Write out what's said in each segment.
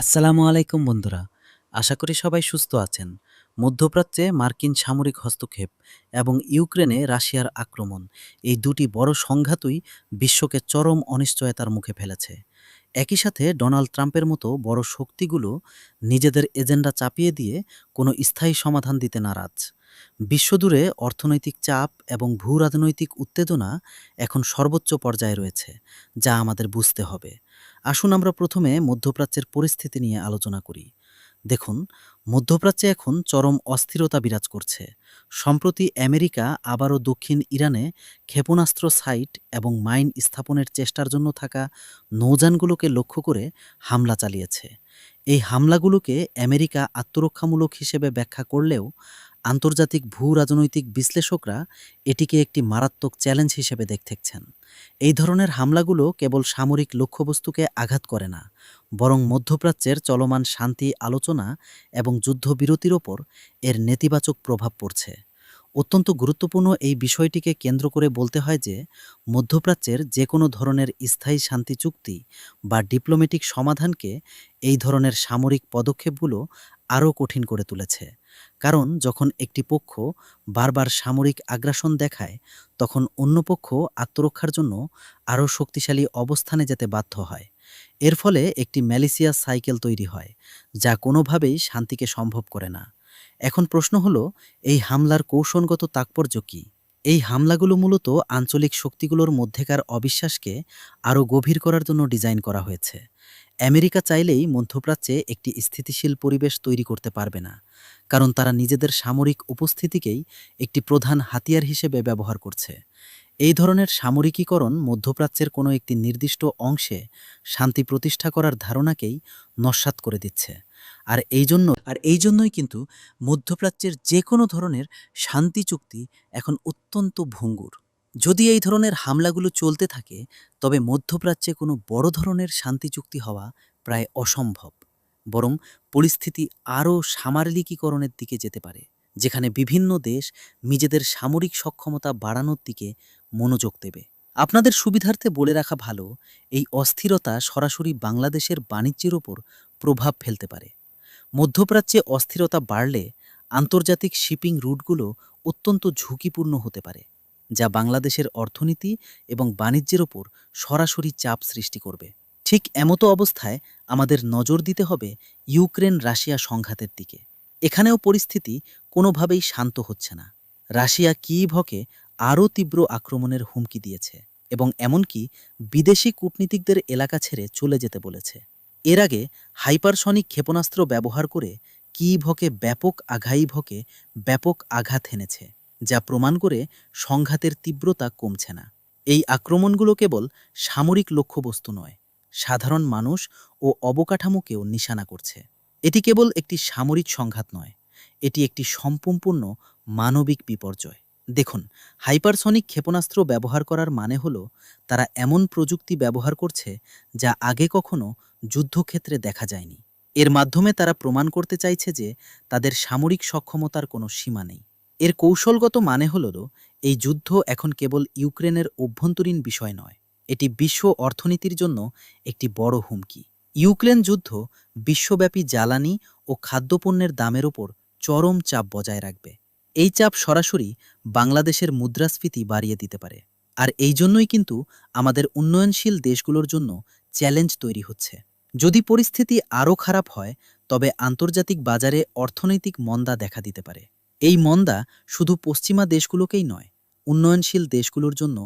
আসসালামু আলাইকুম বন্ধুরা। আশা করি সবাই সুস্থ আছেন। মধ্যপ্রাচ্যে মার্কিন সামরিক হস্তক্ষেপ এবং ইউক্রেনে রাশিয়ার আক্রমণ, এই দুটি বড় সংঘাতই বিশ্বকে চরম অনিশ্চয়তার মুখে ফেলেছে। একই সাথে ডোনাল্ড ট্রাম্পের মতো বড় শক্তিগুলো নিজেদের এজেন্ডা চাপিয়ে দিয়ে কোনো স্থায়ী সমাধান দিতে নারাজ। বিশ্বজুড়ে অর্থনৈতিক চাপ এবং ভূরাজনৈতিক উত্তেজনা এখন সর্বোচ্চ পর্যায়ে রয়েছে, যা আমাদের বুঝতে হবে। আসুন আমরা প্রথমে মধ্যপ্রাচ্যের পরিস্থিতি নিয়ে আলোচনা করি। দেখুন, মধ্যপ্রাচ্যে এখন চরম অস্থিরতা বিরাজ করছে। সম্প্রতি আমেরিকা আবারও দক্ষিণ ইরানে ক্ষেপণাস্ত্র সাইট এবং মাইন স্থাপনের চেষ্টার জন্য থাকা নৌযানগুলোকে লক্ষ্য করে হামলা চালিয়েছে। এই হামলাগুলোকে আমেরিকা আত্মরক্ষামূলক হিসেবে ব্যাখ্যা করলেও আন্তর্জাতিক ভূ রাজনৈতিক বিশ্লেষকরা এটিকে একটি মারাত্মক চ্যালেঞ্জ হিসেবে দেখছেন। এই ধরনের হামলাগুলো কেবল সামরিক লক্ষ্যবস্তুকে আঘাত করে না, বরং মধ্যপ্রাচ্যের চলমান শান্তি আলোচনা এবং যুদ্ধবিরতির ওপর এর নেতিবাচক প্রভাব পড়ছে। অত্যন্ত গুরুত্বপূর্ণ এই বিষয়টিকে কেন্দ্র করে বলতে হয় যে মধ্যপ্রাচ্যের যে কোনো ধরনের স্থায়ী শান্তি চুক্তি বা ডিপ্লোম্যাটিক সমাধানকে এই ধরনের সামরিক পদক্ষেপগুলো আরও কঠিন করে তুলেছে। কারণ যখন একটি পক্ষ বারবার সামরিক আগ্রাসন দেখায়, তখন অন্য পক্ষ আত্মরক্ষার জন্য আরও শক্তিশালী অবস্থানে যেতে বাধ্য হয়। এর ফলে একটি ম্যালিসিয়াস সাইকেল তৈরি হয়, যা কোনোভাবেই শান্তিকে সম্ভব করে না। এখন প্রশ্ন হলো, এই হামলার কৌশলগত তাৎপর্য কী? এই হামলাগুলো মূলত আঞ্চলিক শক্তিগুলোর মধ্যেকার অবিশ্বাসকে আরও গভীর করার জন্য ডিজাইন করা হয়েছে। আমেরিকা চাইলেই মধ্যপ্রাচ্যে একটি স্থিতিশীল পরিবেশ তৈরি করতে পারবে না, কারণ তারা নিজেদের সামরিক উপস্থিতিকেই একটি প্রধান হাতিয়ার হিসেবে ব্যবহার করছে। এই ধরনের সামরিকীকরণ মধ্যপ্রাচ্যের কোনো একটি নির্দিষ্ট অংশে শান্তি প্রতিষ্ঠা করার ধারণাকেই নস্যাৎ করে দিচ্ছে। আর এই জন্যই কিন্তু মধ্যপ্রাচ্যের যে কোনো ধরনের শান্তি চুক্তি এখন অত্যন্ত ভঙ্গুর। যদি এই ধরনের হামলাগুলো চলতে থাকে, তবে মধ্যপ্রাচ্যে কোনো বড় ধরনের শান্তি চুক্তি হওয়া প্রায় অসম্ভব। বরং পরিস্থিতি আরও সামরিকীকরণের দিকে যেতে পারে, যেখানে বিভিন্ন দেশ নিজেদের সামরিক সক্ষমতা বাড়ানোর দিকে মনোযোগ দেবে। আপনাদের সুবিধার্থে বলে রাখা ভালো, এই অস্থিরতা সরাসরি বাংলাদেশের বাণিজ্যের ওপর প্রভাব ফেলতে পারে। মধ্যপ্রাচ্যে অস্থিরতা বাড়লে আন্তর্জাতিক শিপিং রুটগুলো অত্যন্ত ঝুঁকিপূর্ণ হতে পারে, যা বাংলাদেশের অর্থনীতি এবং বাণিজ্যের ওপর সরাসরি চাপ সৃষ্টি করবে। ঠিক এমতো অবস্থায় আমাদের নজর দিতে হবে ইউক্রেন রাশিয়া সংঘাতের দিকে। এখানেও পরিস্থিতি কোনোভাবেই শান্ত হচ্ছে না। রাশিয়া কিইভকে আরও তীব্র আক্রমণের হুমকি দিয়েছে এবং এমনকি বিদেশি কূটনীতিকদের এলাকা ছেড়ে চলে যেতে বলেছে। এর আগে হাইপারসনিক ক্ষেপণাস্ত্র ব্যবহার করে কিইভকে ব্যাপক আঘাত হেনেছে, যা প্রমাণ করে সংঘাতের তীব্রতা কমছে না। এই আক্রমণগুলো কেবল সামরিক লক্ষ্যবস্তু নয়, সাধারণ মানুষ ও অবকাঠামোকেও নিশানা করছে। এটি কেবল একটি সামরিক সংঘাত নয়, এটি একটি সম্পূর্ণ মানবিক বিপর্যয়। দেখুন, হাইপারসনিক ক্ষেপণাস্ত্র ব্যবহার করার মানে হলো তারা এমন প্রযুক্তি ব্যবহার করছে যা আগে কখনো যুদ্ধক্ষেত্রে দেখা যায়নি। এর মাধ্যমে তারা প্রমাণ করতে চাইছে যে তাদের সামরিক সক্ষমতার কোনো সীমা নেই। এর কৌশলগত মানে হলো, এই যুদ্ধ এখন কেবল ইউক্রেনের অভ্যন্তরীণ বিষয় নয়, এটি বিশ্ব অর্থনীতির জন্য একটি বড় হুমকি। ইউক্রেন যুদ্ধ বিশ্বব্যাপী জ্বালানি ও খাদ্যপণ্যের দামের ওপর চরম চাপ বজায় রাখবে। এই চাপ সরাসরি বাংলাদেশের মুদ্রাস্ফীতি বাড়িয়ে দিতে পারে। আর এই জন্যই কিন্তু আমাদের উন্নয়নশীল দেশগুলোর জন্য চ্যালেঞ্জ তৈরি হচ্ছে। যদি পরিস্থিতি আরও খারাপ হয়, তবে আন্তর্জাতিক বাজারে অর্থনৈতিক মন্দা দেখা দিতে পারে। এই মন্দা শুধু পশ্চিমা দেশগুলোকেই নয়, উন্নয়নশীল দেশগুলোর জন্য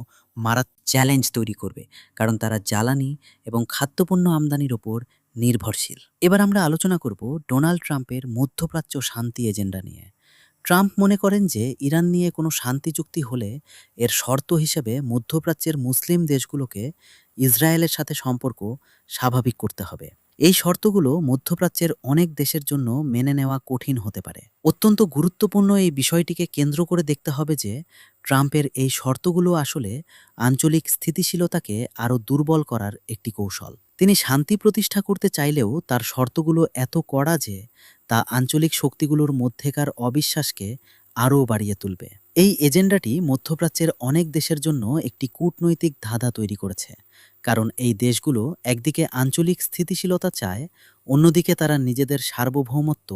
চ্যালেঞ্জ তৈরি করবে, কারণ তারা জ্বালানি এবং খাদ্যপণ্য আমদানির ওপর নির্ভরশীল। এবার আমরা আলোচনা করব ডোনাল্ড ট্রাম্পের মধ্যপ্রাচ্য শান্তি এজেন্ডা নিয়ে। ট্রাম্প মনে করেন যে ইরান নিয়ে কোনো শান্তি চুক্তি হলে এর শর্ত হিসেবে মধ্যপ্রাচ্যের মুসলিম দেশগুলোকে ইসরায়েলের সাথে সম্পর্ক স্বাভাবিক করতে হবে। এই শর্তগুলো মধ্যপ্রাচ্যের অনেক দেশের জন্য মেনে নেওয়া কঠিন হতে পারে। অত্যন্ত গুরুত্বপূর্ণ এই বিষয়টিকে কেন্দ্র করে দেখতে হবে যে ট্রাম্পের এই শর্তগুলো আসলে আঞ্চলিক স্থিতিশীলতাকে আরও দুর্বল করার একটি কৌশল। তিনি শান্তি প্রতিষ্ঠা করতে চাইলেও তার শর্তগুলো এত কড়া যে তা আঞ্চলিক শক্তিগুলোর মধ্যেকার অবিশ্বাসকে আরও বাড়িয়ে তুলবে। এই এজেন্ডাটি মধ্যপ্রাচ্যের অনেক দেশের জন্য একটি কূটনৈতিক ধাঁধা তৈরি করেছে, কারণ এই দেশগুলো একদিকে আঞ্চলিক স্থিতিশীলতা চায়, অন্যদিকে তারা নিজেদের সার্বভৌমত্ব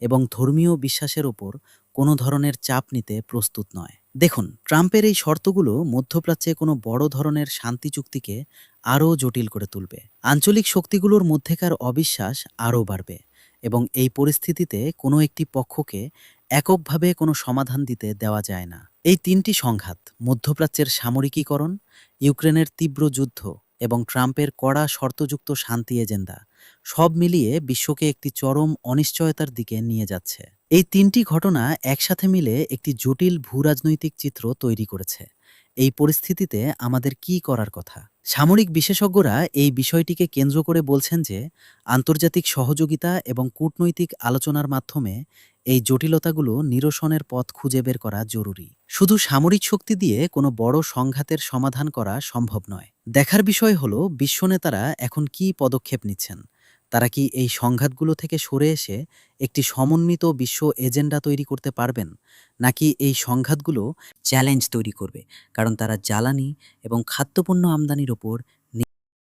এবং ধর্মীয় বিশ্বাসের ওপর কোনো ধরনের চাপ নিতে প্রস্তুত নয়। দেখুন, ট্রাম্পের এই শর্তগুলো মধ্যপ্রাচ্যে কোনো বড় ধরনের শান্তি চুক্তিকে আরও জটিল করে তুলবে। আঞ্চলিক শক্তিগুলোর মধ্যেকার অবিশ্বাস আরও বাড়বে এবং এই পরিস্থিতিতে কোনো একটি পক্ষকে এককভাবে কোনো সমাধান দিতে দেওয়া যায় না। এই তিনটি সংঘাত, মধ্যপ্রাচ্যের সামরিকীকরণ, ইউক্রেনের তীব্র যুদ্ধ এবং ট্রাম্পের কড়া শর্তযুক্ত শান্তি এজেন্ডা, সব মিলিয়ে বিশ্বকে একটি চরম অনিশ্চয়তার দিকে নিয়ে যাচ্ছে। এই তিনটি ঘটনা একসাথে মিলে একটি জটিল ভূরাজনৈতিক চিত্র তৈরি করেছে। এই পরিস্থিতিতে আমাদের কী করার কথা? সামরিক বিশেষজ্ঞরা এই বিষয়টিকে কেন্দ্র করে বলছেন যে আন্তর্জাতিক সহযোগিতা এবং কূটনৈতিক আলোচনার মাধ্যমে এই জটিলতাগুলো নিরসনের পথ খুঁজে বের করা জরুরি। শুধু সামরিক শক্তি দিয়ে কোনো বড় সংঘাতের সমাধান করা সম্ভব নয়। দেখার বিষয় হলো বিশ্বনেতারা এখন কী পদক্ষেপ নিচ্ছেন। তারা কি এই সংঘাতগুলো থেকে সরে এসে একটি সমন্বিত বিশ্ব এজেন্ডা তৈরি করতে পারবেন, নাকি এই সংঘাতগুলো চ্যালেঞ্জ তৈরি করবে, কারণ তারা জ্বালানি এবং খাদ্যপণ্য আমদানির ওপর